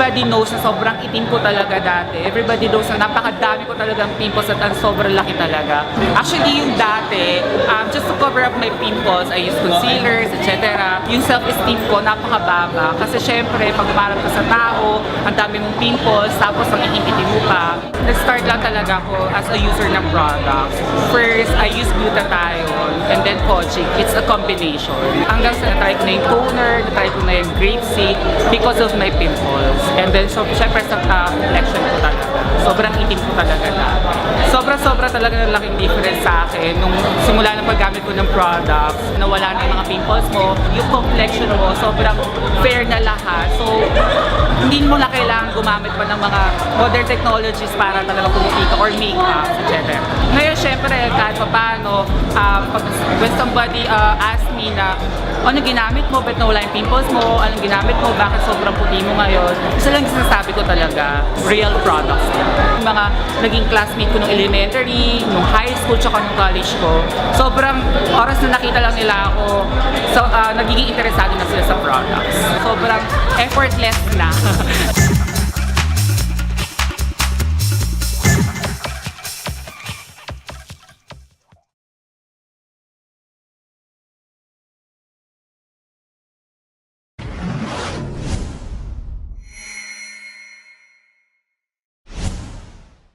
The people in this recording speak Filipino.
everybody knows na sobrang itim ko talaga dati. Everybody knows na napakadami ko talagang pimples at ang sobrang laki talaga. Actually, yung dati, just to cover up my pimples, I use concealers, etc. Yung self-esteem ko, napakababa. Kasi syempre, pag umarap ka sa tao, ang dami mong pimples, tapos ang itim-itim mo pa. Nag-start lang talaga ako as a user ng products. First, I use glutathione and then Kojic. It's a combination. Hanggang sa na-try ko na yung toner, na-try ko na yung grapeseed because of my pimples. And then, so, syempre sa complexion ko talaga. Sobrang itim ko talaga na. Sobra-sobra talaga ng laking difference sa akin nung simula ng paggamit ko ng products, nawala na yung mga pimples mo, yung complexion mo, sobrang fair na lahat. So, hindi mo na kailangan gumamit pa ng mga modern technologies para talaga pumuti ka or makeup, etc. Ngayon, syempre, kahit pa paano, when somebody asks me na, anong ginamit mo? Ba't nawala yung pimples mo? Anong ginamit mo? Bakit sobrang puti mo ngayon? Isa lang yung sinasabi ko talaga, real products. Yung mga naging classmate ko nung elementary, nung high school, tsaka nung college ko, sobrang oras na nakita lang nila ako, so, nagiging interesado na sila sa products. Sobrang effortless na.